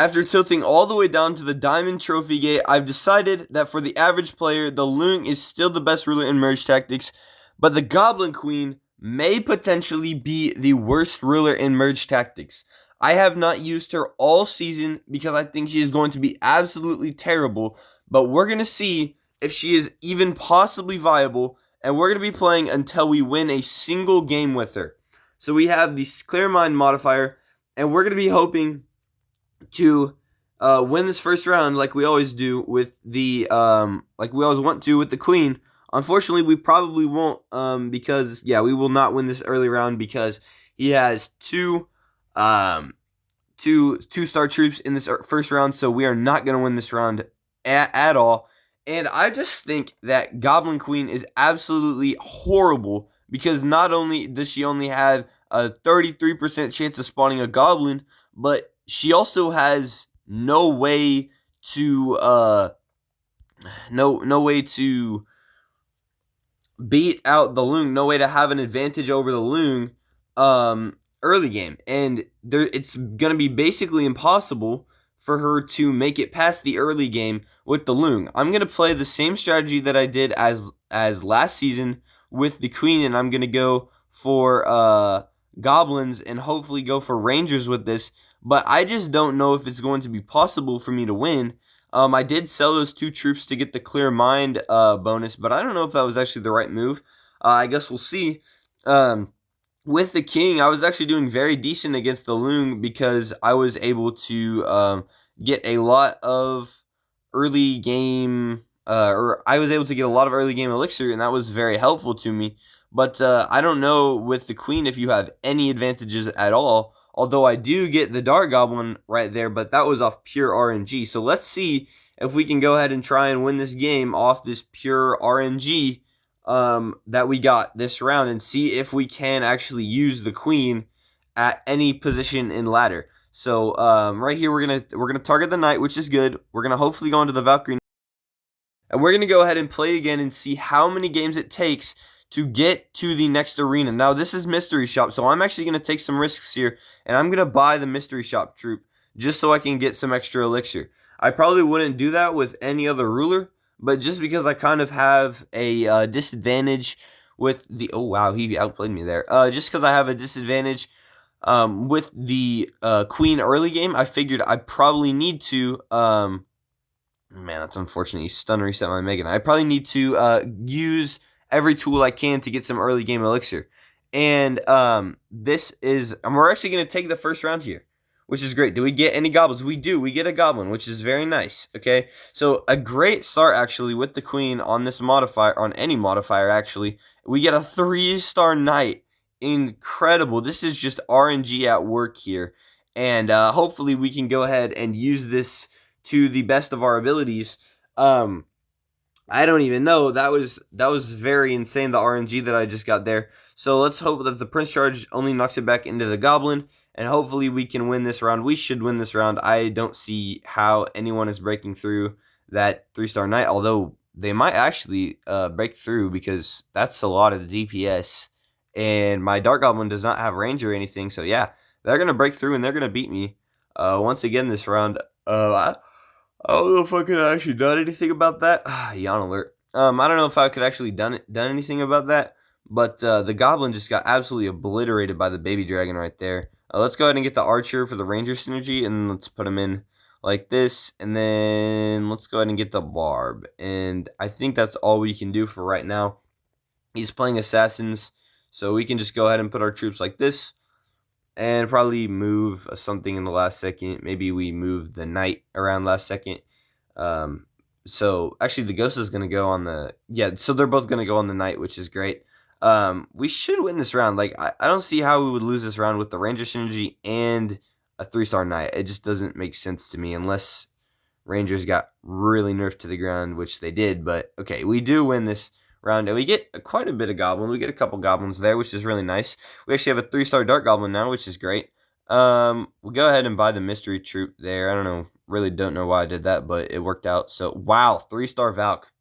After tilting all the way down to the Diamond Trophy Gate, I've decided that for the average player, the Loong is still the best ruler in Merge Tactics, but the Goblin Queen may potentially be the worst ruler in Merge Tactics. I have not used her all season because I think she is going to be absolutely terrible, but we're going to see if she is even possibly viable, and we're going to be playing until we win a single game with her. So we have the Clear Mind modifier, and we're going to be hoping to win this first round like we always do with the like we always want to with the queen. Unfortunately, we probably won't because we will not win this early round because he has two star troops in this first round, so we are not going to win this round at all. And I just think that Goblin Queen is absolutely horrible because not only does she only have a 33% chance of spawning a goblin, but she also has no way to no way to beat out the Loong, no way to have an advantage over the Loong early game. And it's going to be basically impossible for her to make it past the early game with the Loong. I'm going to play the same strategy that I did as last season with the Queen, and I'm going to go for goblins and hopefully go for rangers with this. But I just don't know if it's going to be possible for me to win. I did sell those 2 troops to get the Clear Mind bonus, but I don't know if that was actually the right move. I guess we'll see. With the King, I was actually doing very decent against the Loong because I was able to get a lot of early game, or I was able to get a lot of early game elixir, and that was very helpful to me. But I don't know with the Queen if you have any advantages at all. Although I do get the Dart Goblin right there, but that was off pure RNG. So let's see if we can go ahead and try and win this game off this pure RNG that we got this round, and see if we can actually use the Queen at any position in ladder. So right here we're gonna target the Knight, which is good. We're gonna hopefully go into the Valkyrie, and we're gonna go ahead and play again and see how many games it takes to get to the next arena. Now, this is Mystery Shop, so I'm actually going to take some risks here, and I'm going to buy the Mystery Shop troop just so I can get some extra elixir. I probably wouldn't do that with any other ruler, but just because I kind of have a disadvantage with the... Oh, wow, he outplayed me there. Just because I have a disadvantage with the Queen early game, I figured I probably need to... man, that's unfortunate. He stun reset my Megan. I probably need to use every tool I can to get some early game elixir. And we're actually going to take the first round here, which is great. Do we get any goblins? We do. We get a goblin, which is very nice. Okay, so a great start actually with the Queen on this modifier, on any modifier actually. We get a 3-star Knight. Incredible. This is just RNG at work here. And hopefully we can go ahead and use this to the best of our abilities. I don't even know. That was very insane, the RNG that I just got there. So let's hope that the Prince Charge only knocks it back into the Goblin, and hopefully we can win this round. We should win this round. I don't see how anyone is breaking through that 3-star Knight, although they might actually break through because that's a lot of the DPS, and my Dark Goblin does not have range or anything, so yeah, they're going to break through and they're going to beat me once again this round. I don't know if I could have actually done anything about that. Yawn alert. I don't know if I could actually done anything about that, but the Goblin just got absolutely obliterated by the Baby Dragon right there. Let's go ahead and get the Archer for the Ranger synergy, and let's put him in like this, and then let's go ahead and get the Barb. And I think that's all we can do for right now. He's playing Assassins, so we can just go ahead and put our troops like this, and probably move something in the last second. Maybe we move the Knight around last second. So actually the Ghost is going to go on the... Yeah, so they're both going to go on the Knight, which is great. We should win this round. Like, I don't see how we would lose this round with the Ranger synergy and a 3-star Knight. It just doesn't make sense to me unless Rangers got really nerfed to the ground, which they did. But, okay, we do win this round, and we get quite a bit of goblin. We get a couple goblins there, which is really nice. We actually have a 3-star Dark Goblin now, which is great. We'll go ahead and buy the mystery troop there. I really don't know why I did that, but it worked out. So, wow, 3-star Valk.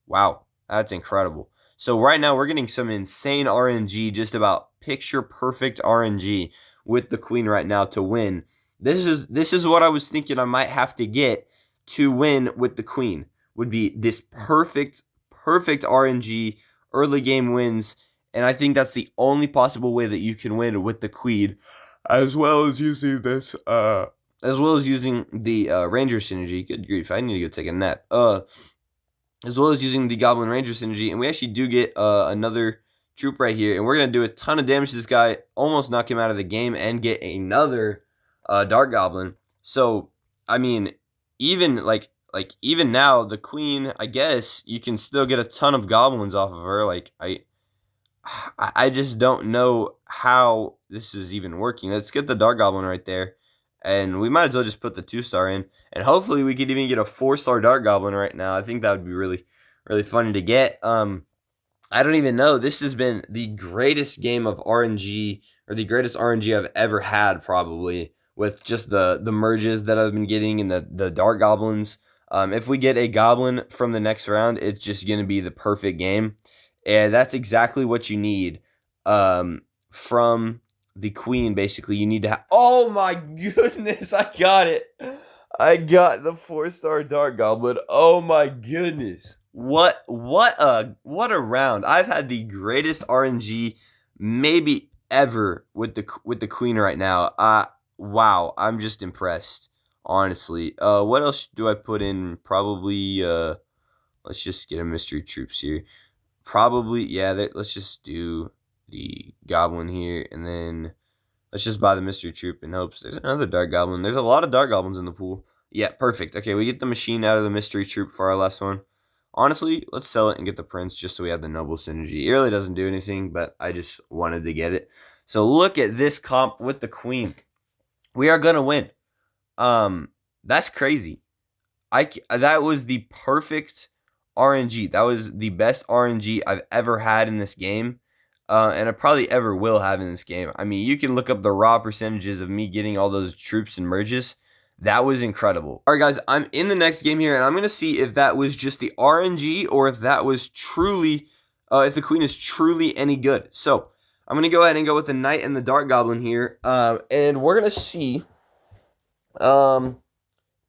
Wow, that's incredible. So right now we're getting some insane RNG, just about picture perfect RNG with the Queen right now to win. This is what I was thinking I might have to get to win with the queen. Would be this perfect RNG early game wins, and I think that's the only possible way that you can win with the queen, as well as using as well as using the Ranger synergy. Good grief, I need to go take a nap. As well as using the Goblin Ranger synergy, and we actually do get another troop right here, and we're gonna do a ton of damage to this guy, almost knock him out of the game, and get another Dark Goblin. So I mean, even even now, the Queen, I guess you can still get a ton of goblins off of her. Like I just don't know how this is even working. Let's get the Dark Goblin right there. And we might as well just put the 2-star in. And hopefully we could even get a 4-star Dark Goblin right now. I think that would be really, really funny to get. I don't even know. This has been the greatest game of RNG, or the greatest RNG I've ever had, probably, with just the merges that I've been getting and the Dark Goblins. If we get a Goblin from the next round, it's just going to be the perfect game. And that's exactly what you need from the Queen. Basically, you need to have... Oh my goodness, I got it. I got the 4-star Dark Goblin. Oh my goodness. What a round. I've had the greatest RNG maybe ever with the Queen right now. Wow, I'm just impressed, honestly. What else do I put in? Probably let's just get a mystery troops here. Probably, yeah, let's just do the Goblin here, and then let's just buy the mystery troop in hopes there's another Dark Goblin. There's a lot of Dark Goblins in the pool. Yeah, perfect. Okay, we get the machine out of the mystery troop for our last one. Honestly, let's sell it and get the prince just so we have the noble synergy. It really doesn't do anything, but I just wanted to get it. So look at this comp with the Queen. We are going to win. That's crazy. That was the perfect RNG. That was the best RNG I've ever had in this game, and I probably ever will have in this game. I mean, you can look up the raw percentages of me getting all those troops and merges. That was incredible. All right, guys, I'm in the next game here, and I'm going to see if that was just the RNG or if that was truly, if the Queen is truly any good. So I'm going to go ahead and go with the Knight and the Dark Goblin here, and we're going to see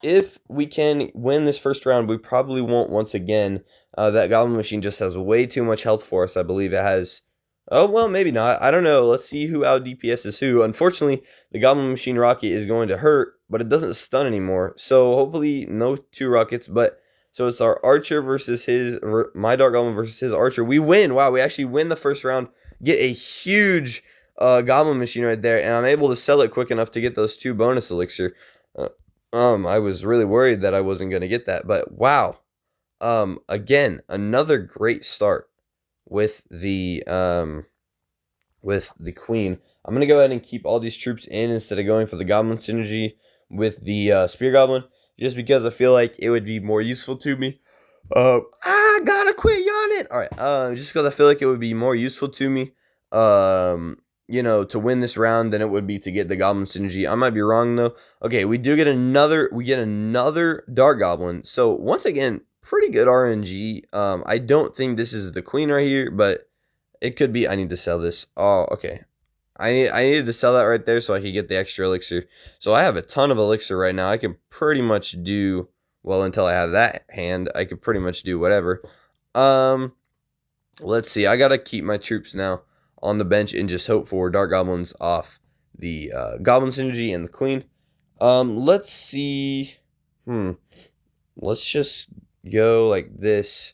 if we can win this first round. We probably won't once again. That Goblin Machine just has way too much health for us. I believe it has... Oh, well, maybe not. I don't know. Let's see who out DPSs who. Unfortunately, the Goblin Machine rocket is going to hurt, but it doesn't stun anymore. So hopefully no 2 rockets. But so it's our Archer versus my Dark Goblin versus his Archer. We win. Wow, we actually win the first round. Get a huge Goblin Machine right there, and I'm able to sell it quick enough to get those 2 bonus elixir. I was really worried that I wasn't going to get that, but wow. Again, another great start with the Queen. I'm going to go ahead and keep all these troops in instead of going for the Goblin synergy with the Spear Goblin, just because I feel like it would be more useful to me. I gotta quit yawning. All right, just because I feel like it would be more useful to me, to win this round than it would be to get the Goblin synergy. I might be wrong though. Okay, we get another Dark Goblin. So once again, pretty good RNG. I don't think this is the Queen right here, but it could be. I need to sell this. Oh, okay. I needed to sell that right there so I could get the extra elixir. So I have a ton of elixir right now. I can pretty much do, well, until I have that hand, I could pretty much do whatever. Let's see. I gotta keep my troops now on the bench and just hope for Dark Goblins off the Goblin synergy and the Queen. Let's see. Let's just go like this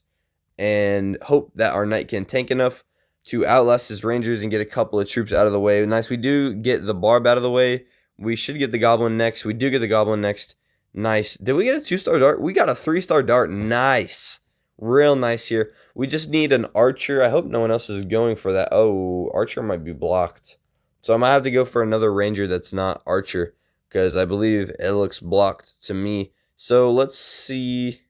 and hope that our Knight can tank enough to outlast his Rangers and get a couple of troops out of the way. Nice. We do get the Barb out of the way. We should get the Goblin next. We do get the Goblin next. Nice. Did we get a 2-star dart? We got a 3-star dart. Nice. Real nice here. We just need an Archer. I hope no one else is going for that. Oh, Archer might be blocked. So I might have to go for another Ranger that's not Archer, because I believe it looks blocked to me. So let's see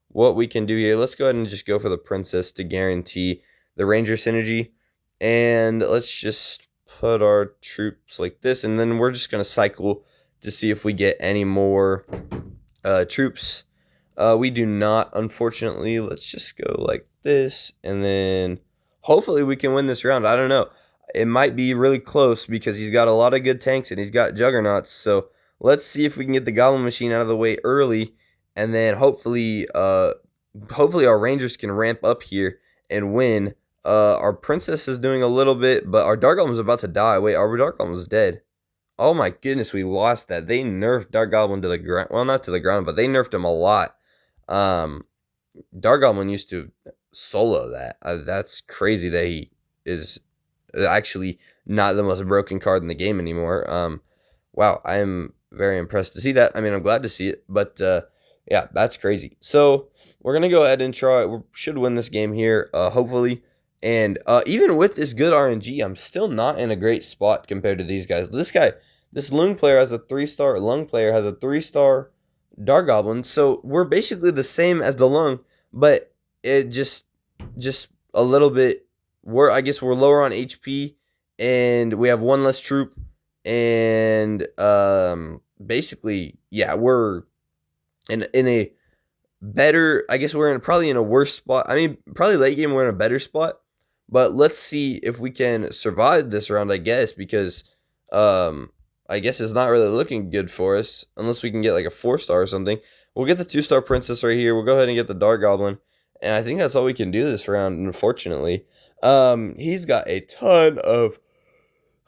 what we can do here. Let's go ahead and just go for the Princess to guarantee the Ranger synergy. And let's just put our troops like this. And then we're just going to cycle to see if we get any more troops. We do not, unfortunately. Let's just go like this, and then hopefully we can win this round. I don't know. It might be really close because he's got a lot of good tanks and he's got juggernauts. So let's see if we can get the Goblin Machine out of the way early, and then hopefully our Rangers can ramp up here and win. Our Princess is doing a little bit, but our Dark Goblin's about to die. Wait, our Dark Goblin's dead. Oh my goodness, we lost that. They nerfed Dark Goblin to the ground. Well, not to the ground, but they nerfed him a lot. Dark Goblin used to solo that. That's crazy that he is actually not the most broken card in the game anymore. Wow, I am very impressed to see that. I mean, I'm glad to see it, but yeah, that's crazy. So we're gonna go ahead and try. We should win this game here, hopefully. And even with this good RNG, I'm still not in a great spot compared to these guys. This Lung player has a 3-star. Lung player has a 3-star Dark Goblin. So we're basically the same as the Lung, but it just a little bit. I guess we're lower on HP, and we have one less troop, and basically, yeah, we're in a better. I guess we're probably in a worse spot. I mean, probably late game we're in a better spot, but let's see if we can survive this round. I guess because I guess it's not really looking good for us unless we can get like a 4-star or something. We'll get the 2-star Princess right here. We'll go ahead and get the Dark Goblin. And I think that's all we can do this round, unfortunately. He's got a ton of...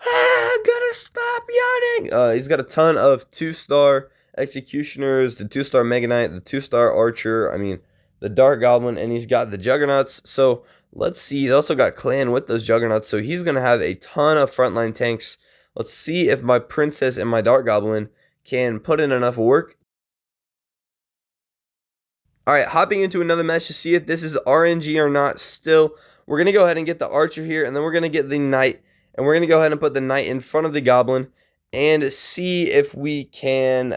I'm gonna stop yawning! He's got a ton of 2-star Executioners, the 2-star Mega Knight, the 2-star Archer, I mean, the Dark Goblin, and he's got the Juggernauts. So, let's see. He's also got Clan with those Juggernauts, so he's gonna have a ton of frontline tanks. Let's see if my Princess and my Dark Goblin can put in enough work. Alright, hopping into another match to see if this is RNG or not still. We're going to go ahead and get the Archer here, and then we're going to get the Knight. And we're going to go ahead and put the Knight in front of the Goblin and see if we can,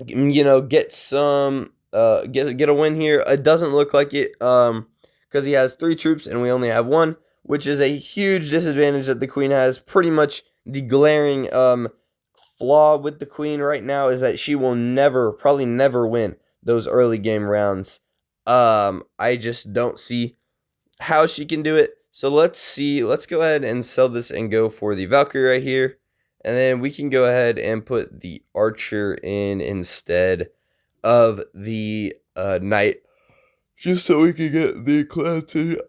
get some, get a win here. It doesn't look like it, because he has 3 troops and we only have 1, which is a huge disadvantage that the Queen has. Pretty much the glaring flaw with the Queen right now is that she will probably never win those early game rounds. I just don't see how she can do it. So let's see. Let's go ahead and sell this and go for the Valkyrie right here. And then we can go ahead and put the Archer in instead of the Knight. Just so we can get the clan synergy.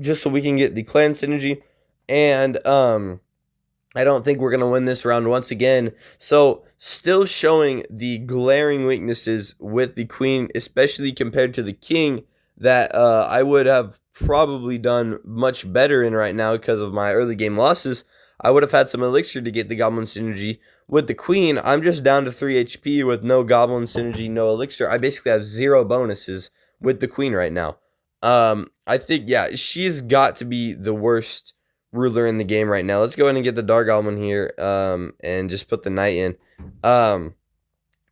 Just so we can get the clan synergy. And I don't think we're going to win this round once again. So, still showing the glaring weaknesses with the Queen, especially compared to the King, that I would have probably done much better in right now because of my early game losses. I would have had some elixir to get the Goblin synergy. With the Queen, I'm just down to 3 HP with no Goblin synergy, no elixir. I basically have 0 bonuses with the Queen right now. I think, yeah, she's got to be the worst ruler in the game right now. Let's go ahead and get the Dark Goblin here, and just put the Knight in.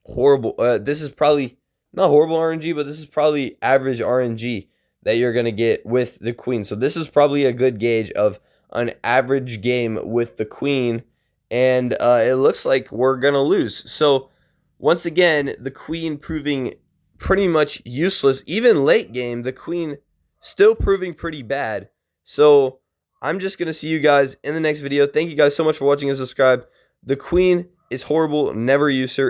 Horrible. This is probably not horrible RNG, but this is probably average RNG that you're gonna get with the Queen. So this is probably a good gauge of an average game with the Queen, and it looks like we're gonna lose. So once again, the Queen proving pretty much useless. Even late game, the Queen still proving pretty bad. So I'm just going to see you guys in the next video. Thank you guys so much for watching and subscribe. The Queen is horrible. Never use her.